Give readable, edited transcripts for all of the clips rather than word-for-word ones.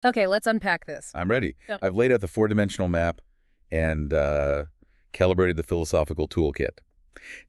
Okay, let's unpack this. I'm ready. Yep. I've laid out the four-dimensional map and calibrated the philosophical toolkit.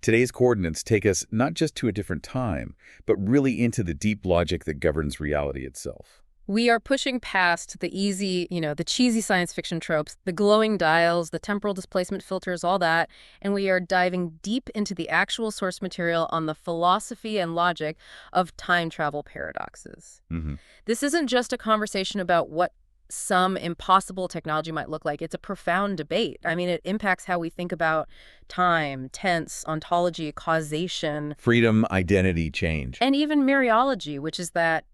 Today's coordinates take us not just to a different time, but really into the deep logic that governs reality itself. We are pushing past the easy, the cheesy science fiction tropes, the glowing dials, the temporal displacement filters, all that, and we are diving deep into the actual source material on the philosophy and logic of time travel paradoxes. Hmm. This isn't just a conversation about what some impossible technology might look like. It's a profound debate. I mean, it impacts how we think about time, tense, ontology, causation, Freedom, identity, change. and even mereology, which is that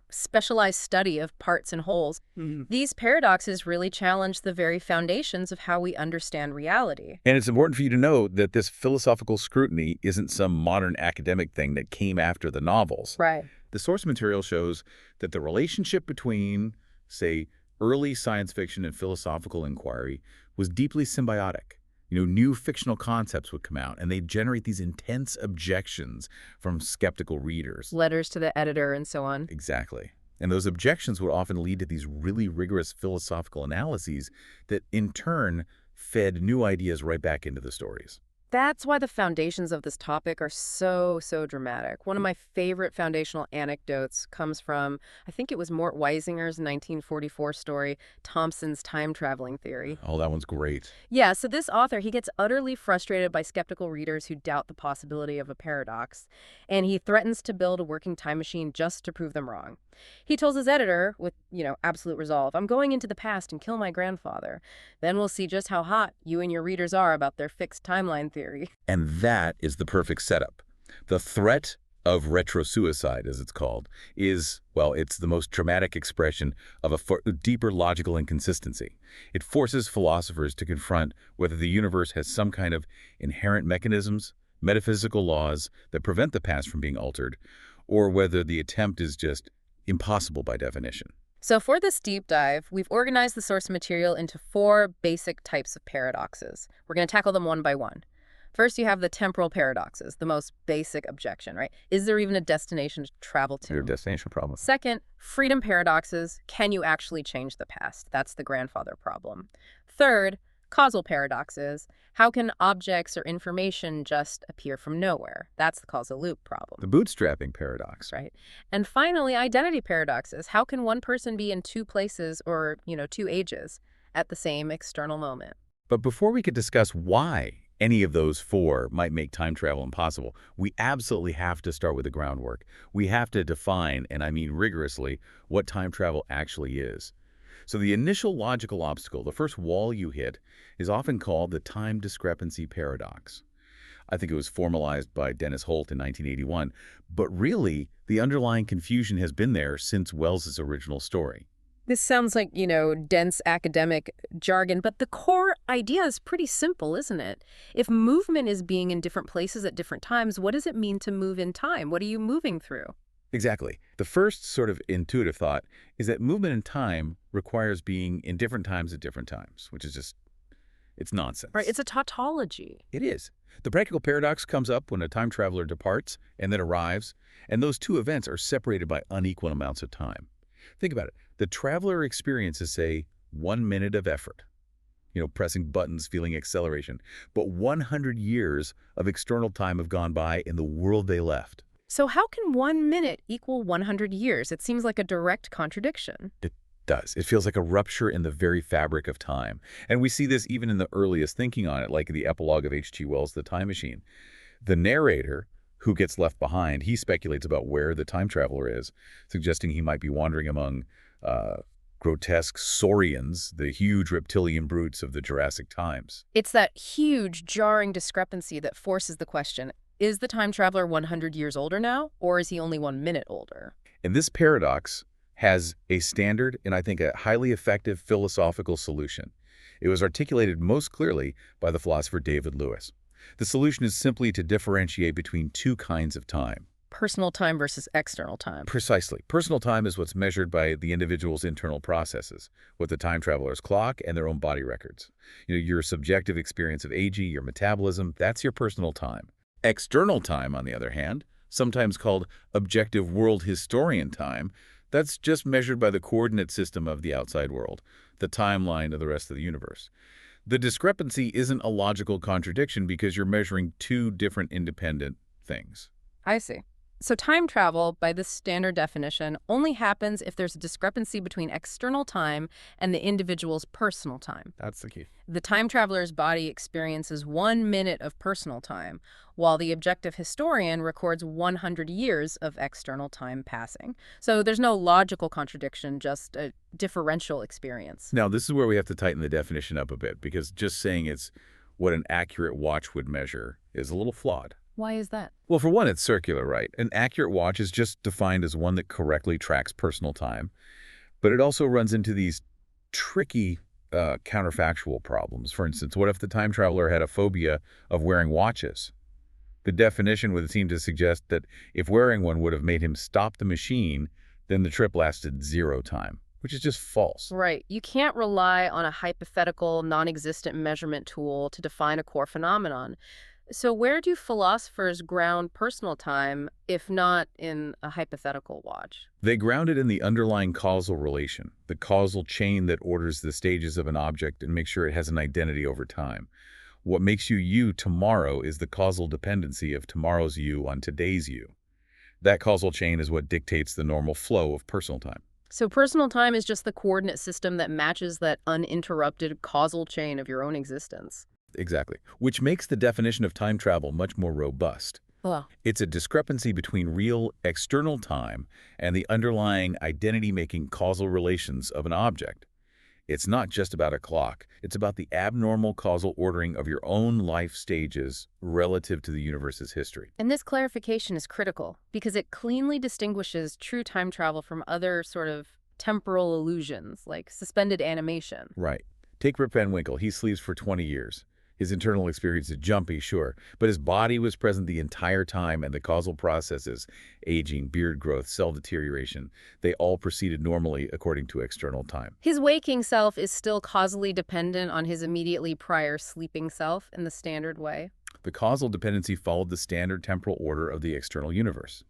specialized study of parts and wholes. These paradoxes really challenge the very foundations of how we understand reality. And it's important for you to know that this philosophical scrutiny isn't some modern academic thing that came after the novels. Right. The source material shows that the relationship between, say, early science fiction and philosophical inquiry was deeply symbiotic. New fictional concepts would come out, and they'd generate these intense objections from skeptical readers. Letters to the editor and so on. Exactly. And those objections would often lead to these really rigorous philosophical analyses that, in turn, fed new ideas right back into the stories. That's why the foundations of this topic are so, so dramatic. One of my favorite foundational anecdotes comes from, I think it was Mort Weisinger's 1944 story, Thomson's time traveling theory. Oh, that one's great. Yeah, so this author, he gets utterly frustrated by skeptical readers who doubt the possibility of a paradox, and he threatens to build a working time machine just to prove them wrong. He tells his editor, with, absolute resolve, "I'm going into the past and kill my grandfather. Then we'll see just how hot you and your readers are about their fixed timeline theory." And that is the perfect setup. The threat of retro-suicide, as it's called, is, well, it's the most dramatic expression of a deeper logical inconsistency. It forces philosophers to confront whether the universe has some kind of inherent mechanisms, metaphysical laws that prevent the past from being altered, or whether the attempt is just impossible by definition. So for this deep dive, we've organized the source material into 4 basic types of paradoxes. We're going to tackle them one by one. First, you have the temporal paradoxes, the most basic objection, right? Is there even a destination to travel to? Your destination problem. Second, freedom paradoxes. Can you actually change the past? That's the grandfather problem. Third, causal paradoxes. How can objects or information just appear from nowhere? That's the causal loop problem. The bootstrapping paradox. Right. And finally, identity paradoxes. How can one person be in 2 places or, 2 ages at the same external moment? But before we could discuss why any of those 4 might make time travel impossible, we absolutely have to start with the groundwork. We have to define, and I mean rigorously, what time travel actually is. So the initial logical obstacle, the first wall you hit, is often called the time discrepancy paradox. I think it was formalized by Dennis Holt in 1981, but really, the underlying confusion has been there since Wells's original story. This sounds like, dense academic jargon, but the core idea is pretty simple, isn't it? If movement is being in different places at different times, what does it mean to move in time? What are you moving through? Exactly. The first sort of intuitive thought is that movement in time requires being in different times at different times, which is just, it's nonsense. Right, it's a tautology. It is. The practical paradox comes up when a time traveler departs and then arrives, and those 2 events are separated by unequal amounts of time. Think about it. The traveler experiences, say, 1 minute of effort, pressing buttons, feeling acceleration, but 100 years of external time have gone by in the world they left. So how can 1 minute equal 100 years? It seems like a direct contradiction. It does. It feels like a rupture in the very fabric of time. And we see this even in the earliest thinking on it, like the epilogue of H.G. Wells' The Time Machine. The narrator, who gets left behind, he speculates about where the time traveler is, suggesting he might be wandering among grotesque saurians, the huge reptilian brutes of the Jurassic times. It's that huge, jarring discrepancy that forces the question, is the time traveler 100 years older now, or is he only 1 minute older? And this paradox has a standard and I think a highly effective philosophical solution. It was articulated most clearly by the philosopher David Lewis. The solution is simply to differentiate between 2 kinds of time. Personal time versus external time. Precisely. Personal time is what's measured by the individual's internal processes, what the time traveler's clock and their own body records. Your subjective experience of aging, your metabolism, that's your personal time. External time, on the other hand, sometimes called objective world historian time, That's just measured by the coordinate system of the outside world, the timeline of the rest of the universe. The discrepancy isn't a logical contradiction because you're measuring two different independent things. I see. So time travel, by this standard definition, only happens if there's a discrepancy between external time and the individual's personal time. That's the key. The time traveler's body experiences 1 minute of personal time, while the objective historian records 100 years of external time passing. So there's no logical contradiction, just a differential experience. Now, this is where we have to tighten the definition up a bit because just saying it's what an accurate watch would measure is a little flawed. Why is that? Well, for one, it's circular, right? An accurate watch is just defined as one that correctly tracks personal time, but it also runs into these tricky counterfactual problems. For instance, what if the time traveler had a phobia of wearing watches? The definition would seem to suggest that if wearing one would have made him stop the machine, then the trip lasted 0 time, which is just false. Right. You can't rely on a hypothetical, non-existent measurement tool to define a core phenomenon. So where do philosophers ground personal time, if not in a hypothetical watch? They ground it in the underlying causal relation, the causal chain that orders the stages of an object and makes sure it has an identity over time. What makes you you tomorrow is the causal dependency of tomorrow's you on today's you. That causal chain is what dictates the normal flow of personal time. So personal time is just the coordinate system that matches that uninterrupted causal chain of your own existence. Exactly. Which makes the definition of time travel much more robust. Well, It's a discrepancy between real external time and the underlying identity-making causal relations of an object. It's not just about a clock. It's about the abnormal causal ordering of your own life stages relative to the universe's history. and this clarification is critical because it cleanly distinguishes true time travel from other sort of temporal illusions like suspended animation. Right. Take Rip Van Winkle. He sleeps for 20 years. His internal experience is jumpy, sure, but his body was present the entire time, and the causal processes, aging, beard growth, cell deterioration, they all proceeded normally according to external time. His waking self is still causally dependent on his immediately prior sleeping self in the standard way. The causal dependency followed the standard temporal order of the external universe.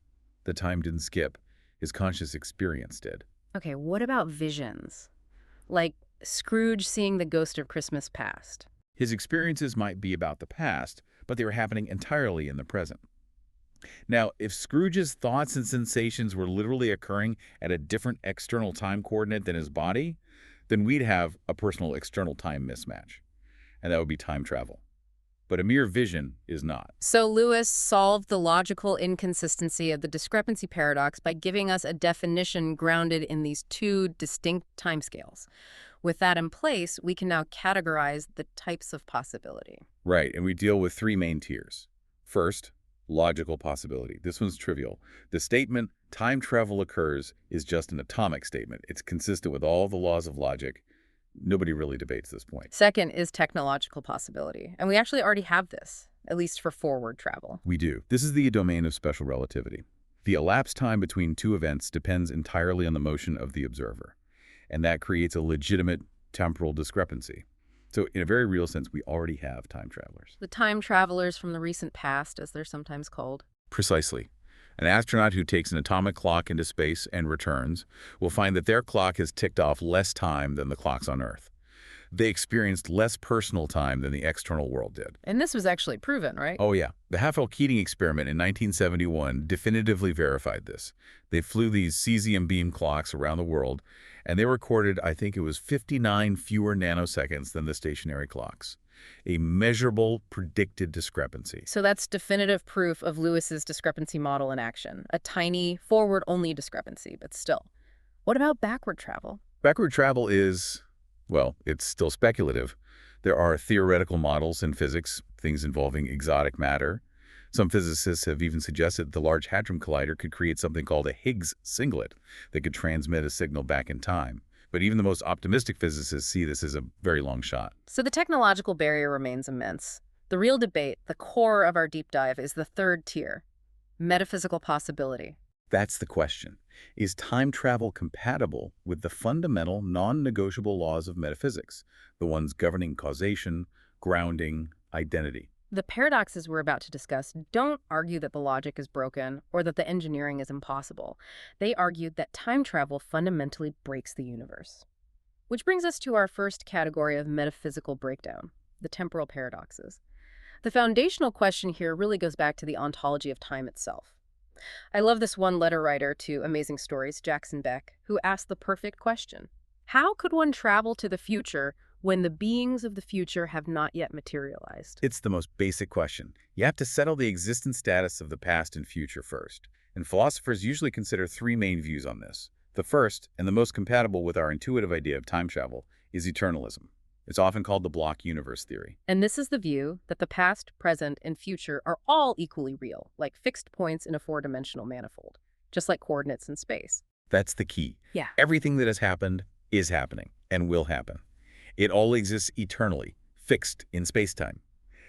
The time didn't skip. His conscious experience did. Okay, what about visions? Like Scrooge seeing the ghost of Christmas past. His experiences might be about the past, but they were happening entirely in the present. Now, if Scrooge's thoughts and sensations were literally occurring at a different external time coordinate than his body, then we'd have a personal external time mismatch, and that would be time travel. But a mere vision is not. So Lewis solved the logical inconsistency of the discrepancy paradox by giving us a definition grounded in these two distinct timescales. With that in place, we can now categorize the types of possibility. Right, and we deal with 3 main tiers. First, logical possibility. This one's trivial. The statement, time travel occurs, is just an atomic statement. It's consistent with all the laws of logic. Nobody really debates this point. Second is technological possibility, and we actually already have this, at least for forward travel. We do. This is the domain of special relativity. The elapsed time between 2 events depends entirely on the motion of the observer, and that creates a legitimate temporal discrepancy. So in a very real sense, we already have time travelers. The time travelers from the recent past, as they're sometimes called. Precisely. An astronaut who takes an atomic clock into space and returns will find that their clock has ticked off less time than the clocks on Earth. They experienced less personal time than the external world did. And this was actually proven, right? Oh yeah, the Halfel-Keating experiment in 1971 definitively verified this. They flew these cesium beam clocks around the world, and they recorded, I think it was 59 fewer nanoseconds than the stationary clocks. A measurable predicted discrepancy. So that's definitive proof of Lewis's discrepancy model in action. A tiny, forward-only discrepancy, but still. What about backward travel? Backward travel is, well, it's still speculative. There are theoretical models in physics, things involving exotic matter. Some physicists have even suggested the Large Hadron Collider could create something called a Higgs singlet that could transmit a signal back in time. But even the most optimistic physicists see this as a very long shot. So the technological barrier remains immense. The real debate, the core of our deep dive, is the third tier, metaphysical possibility. That's the question. Is time travel compatible with the fundamental, non-negotiable laws of metaphysics, the ones governing causation, grounding, identity? The paradoxes we're about to discuss don't argue that the logic is broken or that the engineering is impossible. They argue that time travel fundamentally breaks the universe. Which brings us to our first category of metaphysical breakdown, the temporal paradoxes. The foundational question here really goes back to the ontology of time itself. I love this one letter writer to Amazing Stories, Jackson Beck, who asked the perfect question. How could one travel to the future when the beings of the future have not yet materialized? It's the most basic question. You have to settle the existence status of the past and future first. And philosophers usually consider three main views on this. The first, and the most compatible with our intuitive idea of time travel, is eternalism. It's often called the block universe theory. And this is the view that the past, present, and future are all equally real, like fixed points in a four-dimensional manifold, just like coordinates in space. That's the key. Yeah. Everything that has happened is happening and will happen. It all exists eternally, fixed in space-time.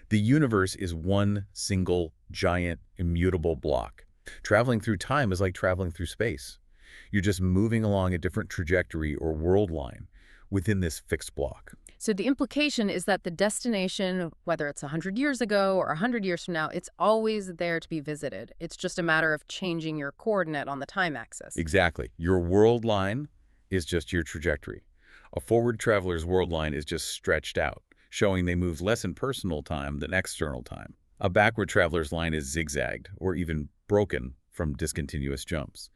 The universe is one single, giant, immutable block. Traveling through time is like traveling through space. You're just moving along a different trajectory or world line within this fixed block. So the implication is that the destination, whether it's 100 years ago or 100 years from now, it's always there to be visited. It's just a matter of changing your coordinate on the time axis. Exactly. Your world line is just your trajectory. A forward traveler's world line is just stretched out, showing they moved less in personal time than external time. A backward traveler's line is zigzagged or even broken from discontinuous jumps.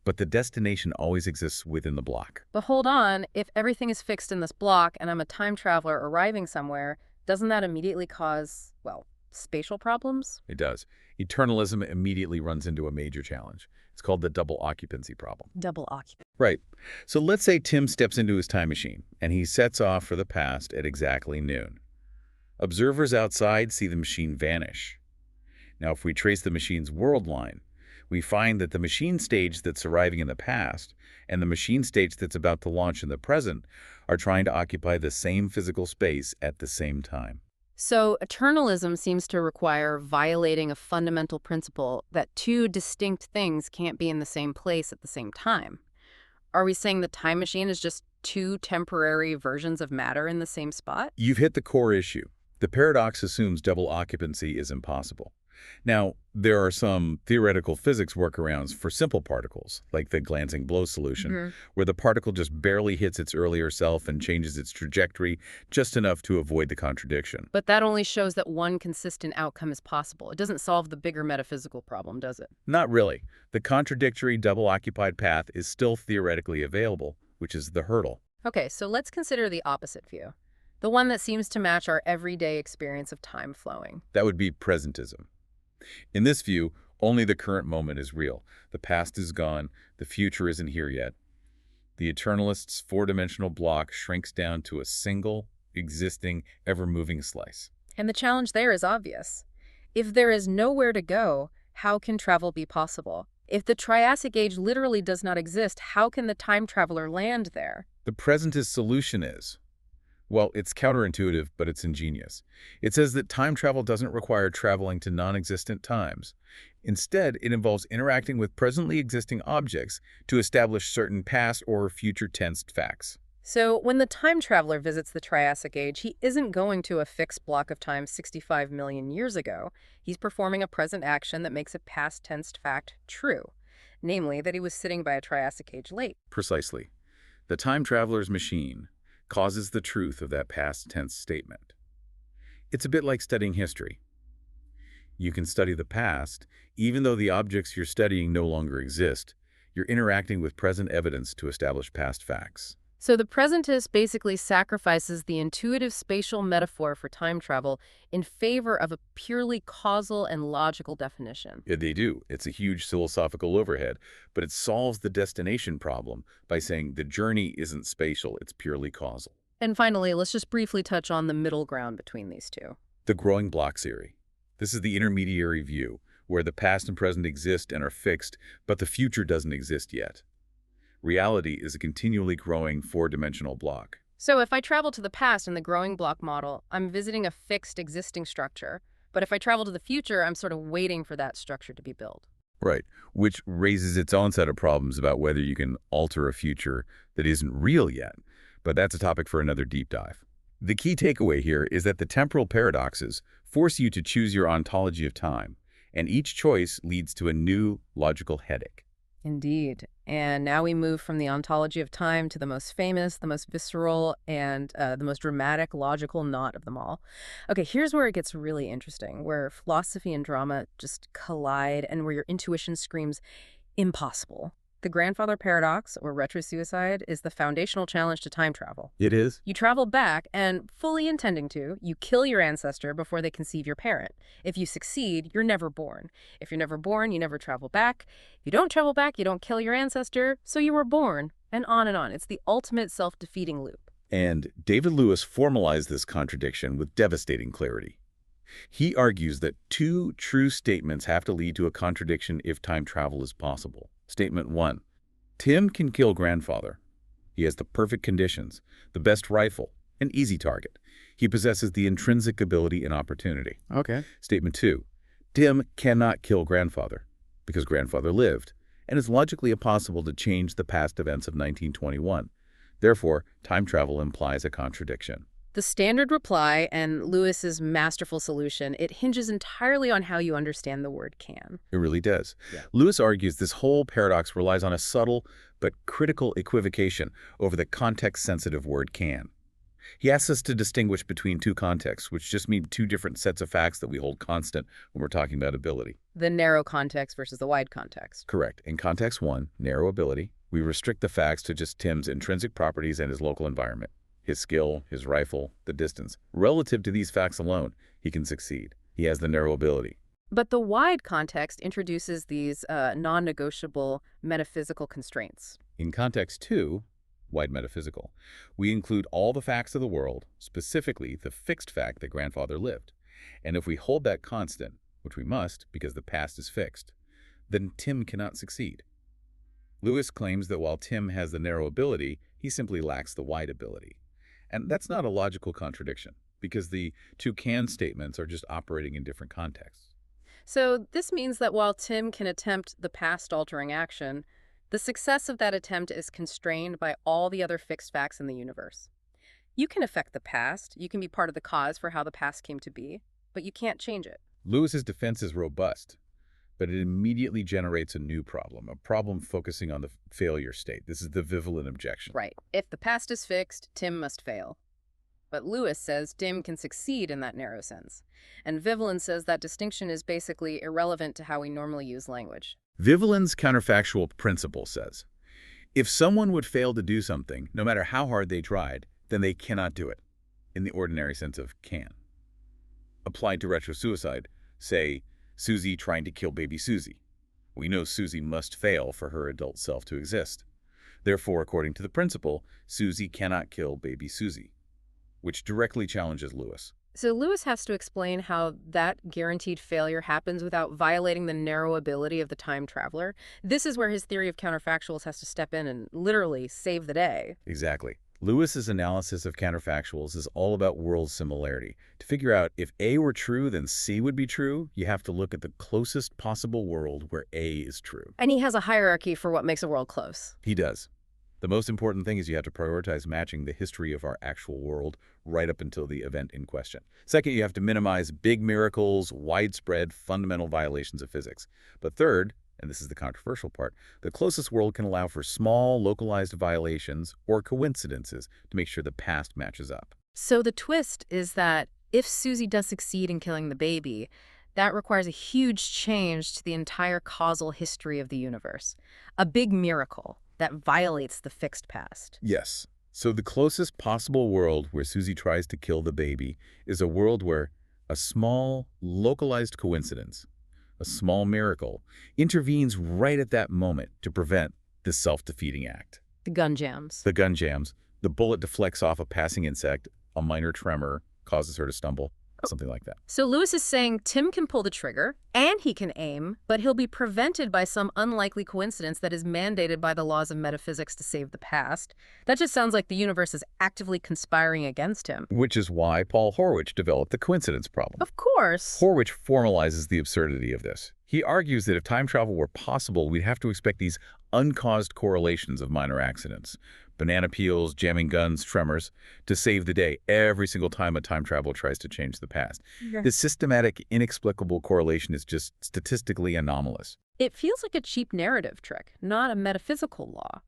But the destination always exists within the block. But hold on, if everything is fixed in this block and I'm a time traveler arriving somewhere, doesn't that immediately cause, well, spatial problems? It does. Eternalism immediately runs into a major challenge. It's called the double occupancy problem. Double occupancy. Right. So let's say Tim steps into his time machine and he sets off for the past at exactly noon. Observers outside see the machine vanish. Now, if we trace the machine's world line, we find that the machine stage that's arriving in the past and the machine stage that's about to launch in the present are trying to occupy the same physical space at the same time. So eternalism seems to require violating a fundamental principle that two distinct things can't be in the same place at the same time. Are we saying the time machine is just two temporary versions of matter in the same spot? You've hit the core issue. The paradox assumes double occupancy is impossible. Now, there are some theoretical physics workarounds for simple particles, like the glancing blow solution, where the particle just barely hits its earlier self and changes its trajectory just enough to avoid the contradiction. But that only shows that one consistent outcome is possible. It doesn't solve the bigger metaphysical problem, does it? Not really. The contradictory double-occupied path is still theoretically available, which is the hurdle. Okay, so let's consider the opposite view, the one that seems to match our everyday experience of time flowing. That would be presentism. In this view, only the current moment is real. The past is gone. The future isn't here yet. The eternalist's four-dimensional block shrinks down to a single, existing, ever-moving slice. And the challenge there is obvious. If there is nowhere to go, how can travel be possible? If the Triassic Age literally does not exist, how can the time traveler land there? The presentist solution is, well, it's counterintuitive, but it's ingenious. It says that time travel doesn't require traveling to non-existent times. Instead, it involves interacting with presently existing objects to establish certain past or future tense facts. So when the time traveler visits the Triassic Age, he isn't going to a fixed block of time 65 million years ago. He's performing a present action that makes a past tense fact true, namely that he was sitting by a Triassic Age lake. Precisely. The time traveler's machine causes the truth of that past tense statement. It's a bit like studying history. You can study the past, even though the objects you're studying no longer exist. You're interacting with present evidence to establish past facts. So the presentist basically sacrifices the intuitive spatial metaphor for time travel in favor of a purely causal and logical definition. Yeah, they do. It's a huge philosophical overhead, but it solves the destination problem by saying the journey isn't spatial, it's purely causal. And finally, let's just briefly touch on the middle ground between these two. The growing block theory. This is the intermediary view, where the past and present exist and are fixed, but the future doesn't exist yet. Reality is a continually growing four-dimensional block. So if I travel to the past in the growing block model, I'm visiting a fixed existing structure. But if I travel to the future, I'm sort of waiting for that structure to be built. Right, which raises its own set of problems about whether you can alter a future that isn't real yet. But that's a topic for another deep dive. The key takeaway here is that the temporal paradoxes force you to choose your ontology of time, and each choice leads to a new logical headache. Indeed. And now we move from the ontology of time to the most famous, the most visceral, and the most dramatic logical knot of them all. Okay, here's where it gets really interesting, where philosophy and drama just collide and where your intuition screams impossible. The grandfather paradox, or retrosuicide, is the foundational challenge to time travel. It is? You travel back, and fully intending to, you kill your ancestor before they conceive your parent. If you succeed, you're never born. If you're never born, you never travel back. If you don't travel back, you don't kill your ancestor, so you were born. And on and on. It's the ultimate self-defeating loop. And David Lewis formalized this contradiction with devastating clarity. He argues that two true statements have to lead to a contradiction if time travel is possible. Statement 1. Tim can kill grandfather. He has the perfect conditions, the best rifle, an easy target. He possesses the intrinsic ability and opportunity. Okay. Statement 2. Tim cannot kill grandfather because grandfather lived, and it's logically impossible to change the past events of 1921. Therefore, time travel implies a contradiction. The standard reply and Lewis's masterful solution, it hinges entirely on how you understand the word can. It really does. Yeah. Lewis argues this whole paradox relies on a subtle but critical equivocation over the context-sensitive word can. He asks us to distinguish between two contexts, which just mean two different sets of facts that we hold constant when we're talking about ability. The narrow context versus the wide context. Correct. In context 1, narrow ability, we restrict the facts to just Tim's intrinsic properties and his local environment. His skill, his rifle, the distance. Relative to these facts alone, he can succeed. He has the narrow ability. But the wide context introduces these non-negotiable metaphysical constraints. In context 2, wide metaphysical, we include all the facts of the world, specifically the fixed fact that grandfather lived. And if we hold that constant, which we must because the past is fixed, then Tim cannot succeed. Lewis claims that while Tim has the narrow ability, he simply lacks the wide ability. And that's not a logical contradiction, because the two can statements are just operating in different contexts. So this means that while Tim can attempt the past-altering action, the success of that attempt is constrained by all the other fixed facts in the universe. You can affect the past, you can be part of the cause for how the past came to be, but you can't change it. Lewis's defense is robust, but it immediately generates a new problem, a problem focusing on the failure state. This is the Vivalin objection. Right. If the past is fixed, Tim must fail. But Lewis says Tim can succeed in that narrow sense. And Vivalin says that distinction is basically irrelevant to how we normally use language. Vivalin's counterfactual principle says, if someone would fail to do something, no matter how hard they tried, then they cannot do it, in the ordinary sense of can. Applied to retrosuicide, say, Susie trying to kill baby Susie. We know Susie must fail for her adult self to exist. Therefore, according to the principle, Susie cannot kill baby Susie, which directly challenges Lewis. So Lewis has to explain how that guaranteed failure happens without violating the narrow ability of the time traveler. This is where his theory of counterfactuals has to step in and literally save the day. Exactly. Lewis's analysis of counterfactuals is all about world similarity. To figure out if A were true, then C would be true, you have to look at the closest possible world where A is true. And he has a hierarchy for what makes a world close. He does. The most important thing is you have to prioritize matching the history of our actual world right up until the event in question. Second, you have to minimize big miracles, widespread, fundamental violations of physics. But third, and this is the controversial part, the closest world can allow for small, localized violations or coincidences to make sure the past matches up. So the twist is that if Susie does succeed in killing the baby, that requires a huge change to the entire causal history of the universe. A big miracle that violates the fixed past. Yes. So the closest possible world where Susie tries to kill the baby is a world where a small, localized coincidence, a small miracle, intervenes right at that moment to prevent this self-defeating act. The gun jams. The gun jams. The bullet deflects off a passing insect. A minor tremor causes her to stumble. Something like that. So Lewis is saying Tim can pull the trigger and he can aim, but he'll be prevented by some unlikely coincidence that is mandated by the laws of metaphysics to save the past. That just sounds like the universe is actively conspiring against him. Which is why Paul Horwich developed the coincidence problem. Of course. Horwich formalizes the absurdity of this. He argues that if time travel were possible, we'd have to expect these uncaused correlations of minor accidents. banana peels, jamming guns, tremors, to save the day every single time a time traveler tries to change the past. Yeah. This systematic, inexplicable correlation is just statistically anomalous. It feels like a cheap narrative trick, not a metaphysical law.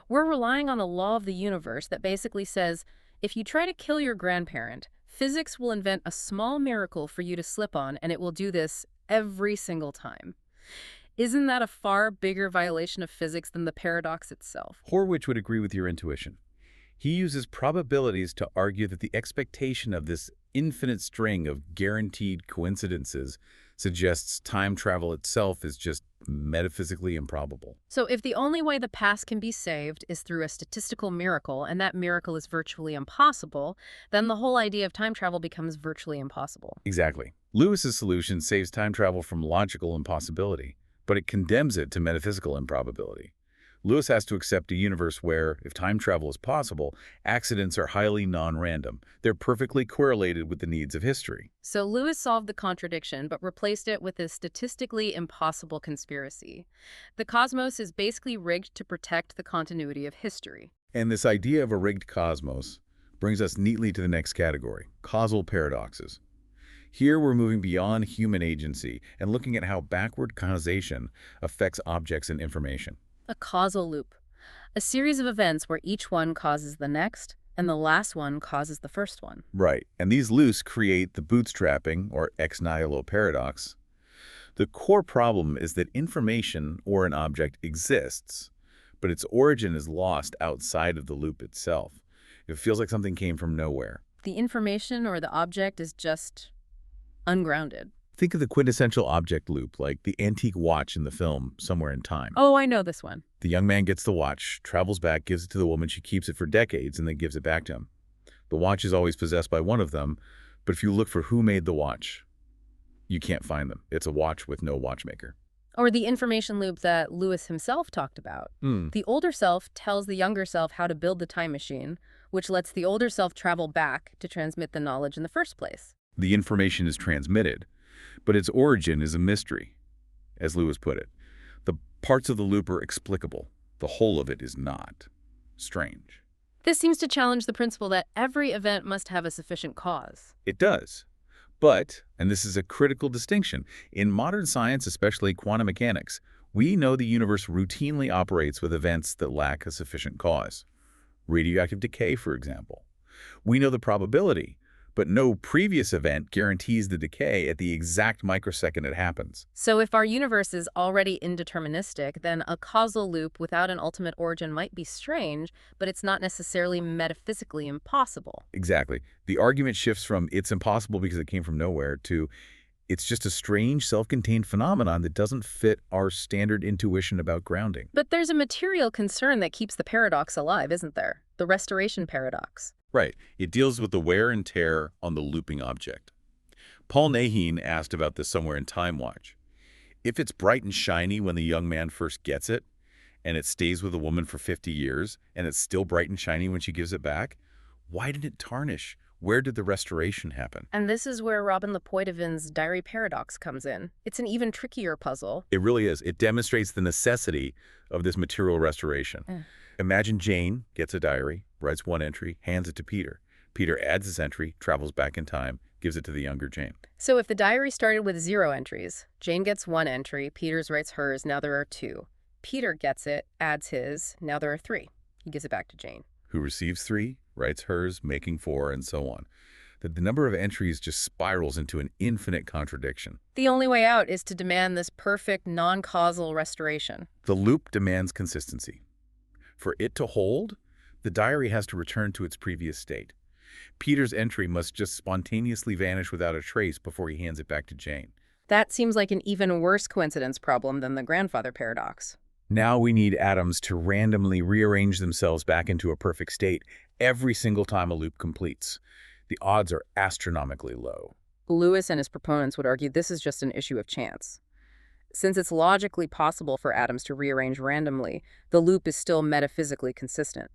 We're relying on a law of the universe that basically says, if you try to kill your grandparent, physics will invent a small miracle for you to slip on, and it will do this every single time. Isn't that a far bigger violation of physics than the paradox itself? Horwich would agree with your intuition. He uses probabilities to argue that the expectation of this infinite string of guaranteed coincidences suggests time travel itself is just metaphysically improbable. So if the only way the past can be saved is through a statistical miracle, and that miracle is virtually impossible, then the whole idea of time travel becomes virtually impossible. Exactly. Lewis's solution saves time travel from logical impossibility, but it condemns it to metaphysical improbability. Lewis has to accept a universe where, if time travel is possible, accidents are highly non-random. They're perfectly correlated with the needs of history. So Lewis solved the contradiction, but replaced it with a statistically impossible conspiracy. The cosmos is basically rigged to protect the continuity of history. And this idea of a rigged cosmos brings us neatly to the next category, causal paradoxes. Here we're moving beyond human agency and looking at how backward causation affects objects and information. A causal loop. A series of events where each one causes the next, and the last one causes the first one. Right, and these loops create the bootstrapping, or ex nihilo paradox. The core problem is that information or an object exists, but its origin is lost outside of the loop itself. It feels like something came from nowhere. The information or the object is just ungrounded. Think of the quintessential object loop, like the antique watch in the film Somewhere in Time. Oh, I know this one. The young man gets the watch, travels back, gives it to the woman, she keeps it for decades, and then gives it back to him. The watch is always possessed by one of them, but if you look for who made the watch, you can't find them. It's a watch with no watchmaker. Or the information loop that Lewis himself talked about. The older self tells the younger self how to build the time machine, which lets the older self travel back to transmit the knowledge in the first place. The information is transmitted, but its origin is a mystery, as Lewis put it. The parts of the loop are explicable. The whole of it is not. Strange. This seems to challenge the principle that every event must have a sufficient cause. It does. But, and this is a critical distinction, in modern science, especially quantum mechanics, we know the universe routinely operates with events that lack a sufficient cause. Radioactive decay, for example. We know the probability, but no previous event guarantees the decay at the exact microsecond it happens. So if our universe is already indeterministic, then a causal loop without an ultimate origin might be strange, but it's not necessarily metaphysically impossible. Exactly. The argument shifts from it's impossible because it came from nowhere to it's just a strange, self-contained phenomenon that doesn't fit our standard intuition about grounding. But there's a material concern that keeps the paradox alive, isn't there? The restoration paradox. Right. It deals with the wear and tear on the looping object. Paul Naheen asked about this Somewhere in Time watch. If it's bright and shiny when the young man first gets it, and it stays with a woman for 50 years, and it's still bright and shiny when she gives it back, why did it tarnish? Where did the restoration happen? And this is where Robin Lepoidovin's diary paradox comes in. It's an even trickier puzzle. It really is. It demonstrates the necessity of this material restoration. Imagine Jane gets a diary, writes one entry, hands it to Peter. Peter adds his entry, travels back in time, gives it to the younger Jane. So if the diary started with 0 entries, Jane gets 1 entry, Peter's writes hers, now there are 2. Peter gets it, adds his, now there are 3. He gives it back to Jane. Who receives 3, writes hers, making 4, and so on. That the number of entries just spirals into an infinite contradiction. The only way out is to demand this perfect, non-causal restoration. The loop demands consistency. For it to hold, the diary has to return to its previous state. Peter's entry must just spontaneously vanish without a trace before he hands it back to Jane. That seems like an even worse coincidence problem than the grandfather paradox. Now we need atoms to randomly rearrange themselves back into a perfect state every single time a loop completes. The odds are astronomically low. Lewis and his proponents would argue this is just an issue of chance. Since it's logically possible for atoms to rearrange randomly, the loop is still metaphysically consistent.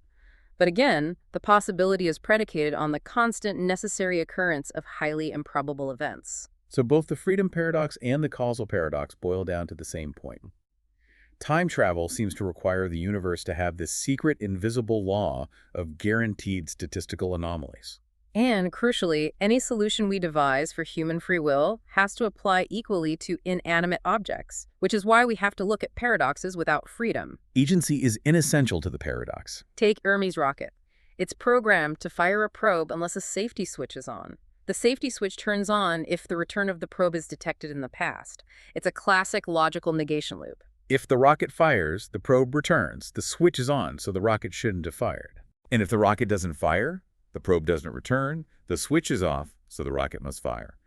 But again, the possibility is predicated on the constant necessary occurrence of highly improbable events. So both the freedom paradox and the causal paradox boil down to the same point. Time travel seems to require the universe to have this secret, invisible law of guaranteed statistical anomalies. And crucially, any solution we devise for human free will has to apply equally to inanimate objects, which is why we have to look at paradoxes without freedom. Agency is inessential to the paradox. Take Hermes' rocket. It's programmed to fire a probe unless a safety switch is on. The safety switch turns on if the return of the probe is detected in the past. It's a classic logical negation loop. If the rocket fires, the probe returns. The switch is on, so the rocket shouldn't have fired. And if the rocket doesn't fire, the probe doesn't return, the switch is off, so the rocket must fire.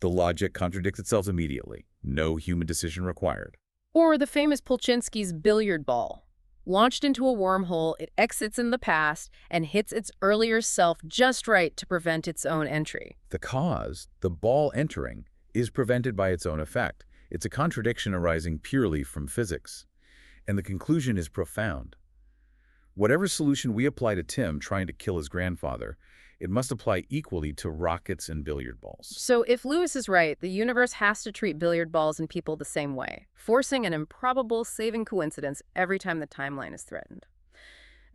The logic contradicts itself immediately. No human decision required. Or the famous Polchinski's billiard ball. Launched into a wormhole, it exits in the past and hits its earlier self just right to prevent its own entry. The cause, the ball entering, is prevented by its own effect. It's a contradiction arising purely from physics. And the conclusion is profound. Whatever solution we apply to Tim trying to kill his grandfather, it must apply equally to rockets and billiard balls. So if Lewis is right, the universe has to treat billiard balls and people the same way, forcing an improbable saving coincidence every time the timeline is threatened.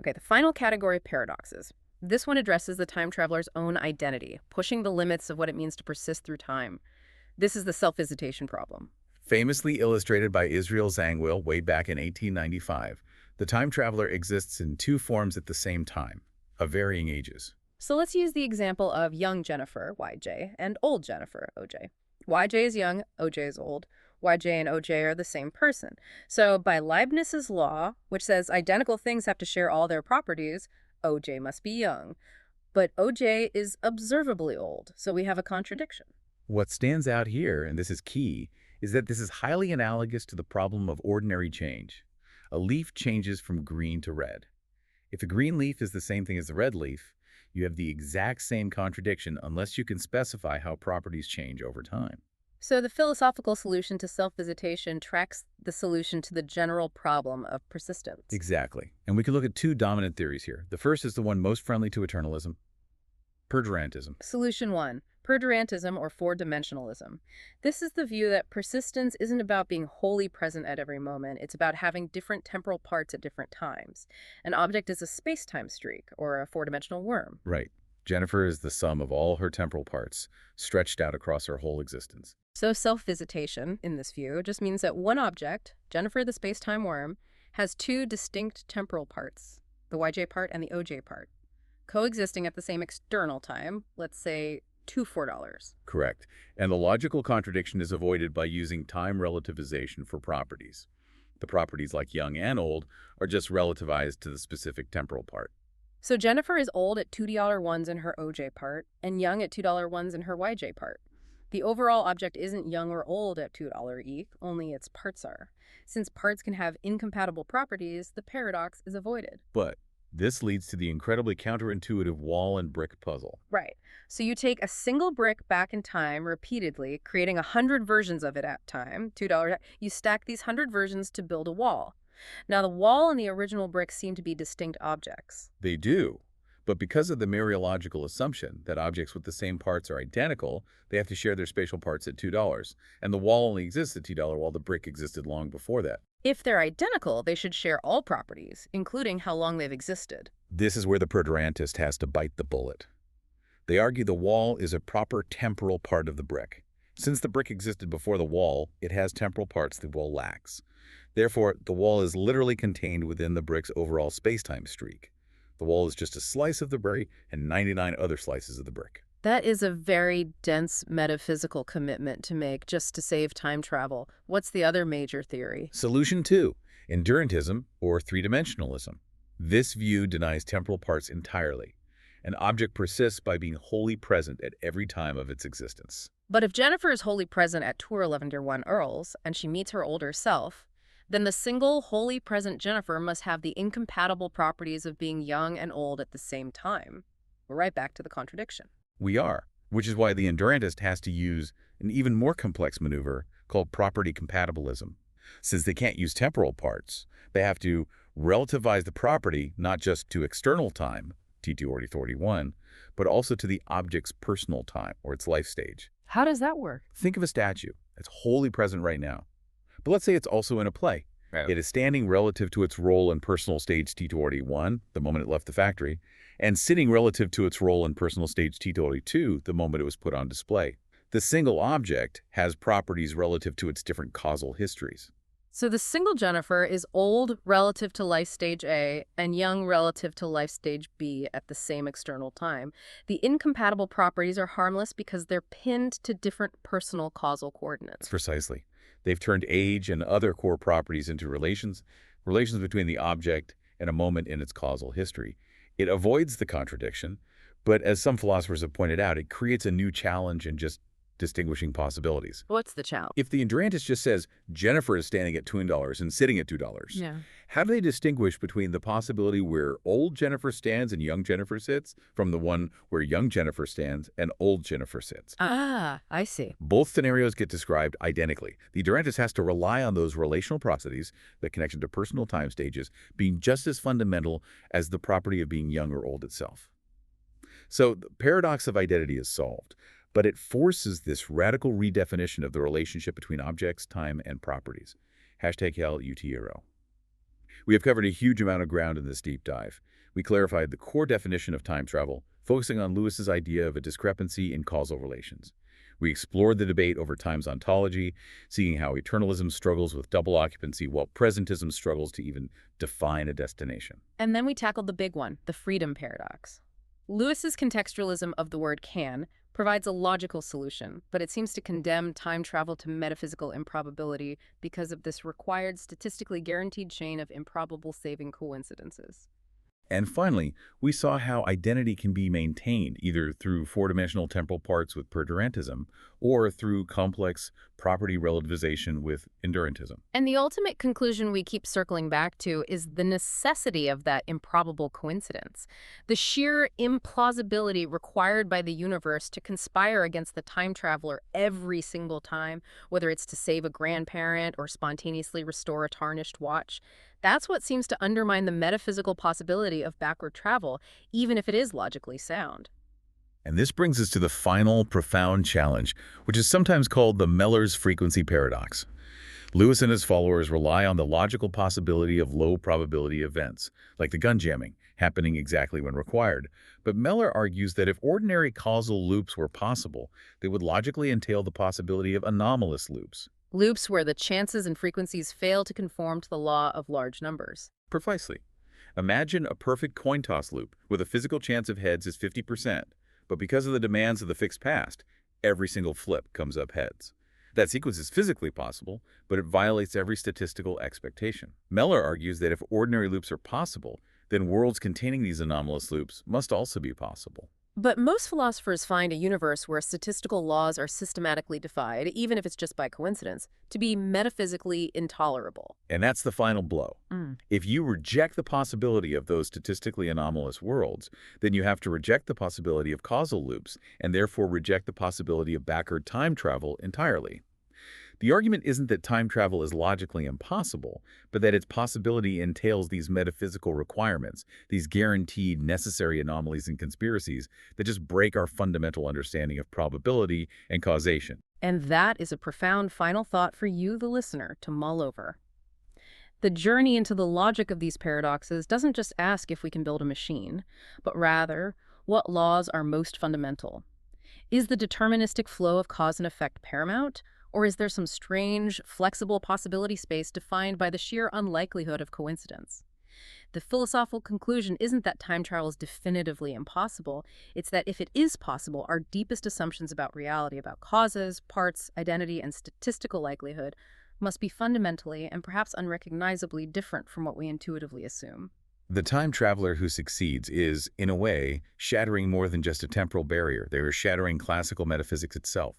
Okay, the final category, paradoxes. This one addresses the time traveler's own identity, pushing the limits of what it means to persist through time. This is the self-visitation problem. Famously illustrated by Israel Zangwill way back in 1895, the time traveler exists in two forms at the same time, of varying ages. So let's use the example of young Jennifer, YJ, and old Jennifer, OJ. YJ is young, OJ is old. YJ and OJ are the same person. So by Leibniz's law, which says identical things have to share all their properties, OJ must be young. But OJ is observably old, so we have a contradiction. What stands out here, and this is key, is that this is highly analogous to the problem of ordinary change. A leaf changes from green to red. If a green leaf is the same thing as the red leaf, you have the exact same contradiction unless you can specify how properties change over time. So the philosophical solution to self-visitation tracks the solution to the general problem of persistence. Exactly. And we can look at two dominant theories here. The first is the one most friendly to eternalism, perdurantism. Solution 1. Perdurantism or four-dimensionalism. This is the view that persistence isn't about being wholly present at every moment. It's about having different temporal parts at different times. An object is a space-time streak or a four-dimensional worm. Right. Jennifer is the sum of all her temporal parts, stretched out across her whole existence. So self-visitation, in this view, just means that one object, Jennifer the space-time worm, has two distinct temporal parts, the YJ part and the OJ part, coexisting at the same external time, let's say $4. Correct. And the logical contradiction is avoided by using time relativization for properties. The properties like young and old are just relativized to the specific temporal part. So Jennifer is old at $2 ones in her OJ part and young at $2 ones in her YJ part. The overall object isn't young or old at $2 each, only its parts are. Since parts can have incompatible properties, the paradox is avoided. But this leads to the incredibly counterintuitive wall and brick puzzle. Right. So you take a single brick back in time repeatedly, creating 100 versions of it at time, $2. You stack these 100 versions to build a wall. Now, the wall and the original brick seem to be distinct objects. They do. But because of the mereological assumption that objects with the same parts are identical, they have to share their spatial parts at $2. And the wall only exists at $2 while the brick existed long before that. If they're identical, they should share all properties, including how long they've existed. This is where the perdurantist has to bite the bullet. They argue the wall is a proper temporal part of the brick. Since the brick existed before the wall, it has temporal parts the wall lacks. Therefore, the wall is literally contained within the brick's overall space-time streak. The wall is just a slice of the brick and 99 other slices of the brick. That is a very dense metaphysical commitment to make just to save time travel. What's the other major theory? Solution 2, endurantism or three-dimensionalism. This view denies temporal parts entirely. An object persists by being wholly present at every time of its existence. But if Jennifer is wholly present at tour Lavender 1 Earls and she meets her older self, then the single, wholly present Jennifer must have the incompatible properties of being young and old at the same time. We're right back to the contradiction. We are, which is why the endurantist has to use an even more complex maneuver called property compatibilism. Since they can't use temporal parts, they have to relativize the property not just to external time, T2 or T41, but also to the object's personal time or its life stage. How does that work? Think of a statue that's wholly present right now. But let's say it's also in a play. Right. It is standing relative to its role in personal stage T241, the moment it left the factory, and sitting relative to its role in personal stage T242, the moment it was put on display. The single object has properties relative to its different causal histories. So the single Jennifer is old relative to life stage A and young relative to life stage B at the same external time. The incompatible properties are harmless because they're pinned to different personal causal coordinates. Precisely. They've turned age and other core properties into relations between the object and a moment in its causal history. It avoids the contradiction, but as some philosophers have pointed out, it creates a new challenge in just distinguishing possibilities. What's the challenge? If the Indrantis just says Jennifer is standing at $2 and sitting at $2, Yeah. how do they distinguish between the possibility where old Jennifer stands and young Jennifer sits from the one where young Jennifer stands and old Jennifer sits? Ah, I see. Both scenarios get described identically. The Durantist has to rely on those relational properties, the connection to personal time stages, being just as fundamental as the property of being young or old itself. So the paradox of identity is solved, but it forces this radical redefinition of the relationship between objects, time, and properties. #HellUTero. We have covered a huge amount of ground in this deep dive. We clarified the core definition of time travel, focusing on Lewis's idea of a discrepancy in causal relations. We explored the debate over time's ontology, seeing how eternalism struggles with double occupancy while presentism struggles to even define a destination. And then we tackled the big one, the freedom paradox. Lewis's contextualism of the word can provides a logical solution, but it seems to condemn time travel to metaphysical improbability because of this required statistically guaranteed chain of improbable saving coincidences. And finally, we saw how identity can be maintained either through four-dimensional temporal parts with perdurantism or through complex property relativization with endurantism. And the ultimate conclusion we keep circling back to is the necessity of that improbable coincidence, the sheer implausibility required by the universe to conspire against the time traveler every single time, whether it's to save a grandparent or spontaneously restore a tarnished watch. That's what seems to undermine the metaphysical possibility of backward travel, even if it is logically sound. And this brings us to the final profound challenge, which is sometimes called the Meller's frequency paradox. Lewis and his followers rely on the logical possibility of low probability events, like the gun jamming, happening exactly when required. But Meller argues that if ordinary causal loops were possible, they would logically entail the possibility of anomalous loops. Loops where the chances and frequencies fail to conform to the law of large numbers. Precisely. Imagine a perfect coin toss loop where the physical chance of heads is 50%, but because of the demands of the fixed past, every single flip comes up heads. That sequence is physically possible, but it violates every statistical expectation. Meller argues that if ordinary loops are possible, then worlds containing these anomalous loops must also be possible. But most philosophers find a universe where statistical laws are systematically defied, even if it's just by coincidence, to be metaphysically intolerable. And that's the final blow. If you reject the possibility of those statistically anomalous worlds, then you have to reject the possibility of causal loops, and therefore reject the possibility of backward time travel entirely. The argument isn't that time travel is logically impossible, but that its possibility entails these metaphysical requirements, these guaranteed necessary anomalies and conspiracies that just break our fundamental understanding of probability and causation. And that is a profound final thought for you, the listener, to mull over. The journey into the logic of these paradoxes doesn't just ask if we can build a machine, but rather, what laws are most fundamental? Is the deterministic flow of cause and effect paramount? Or is there some strange, flexible possibility space defined by the sheer unlikelihood of coincidence? The philosophical conclusion isn't that time travel is definitively impossible. It's that if it is possible, our deepest assumptions about reality, about causes, parts, identity, and statistical likelihood must be fundamentally and perhaps unrecognizably different from what we intuitively assume. The time traveler who succeeds is, in a way, shattering more than just a temporal barrier. They are shattering classical metaphysics itself.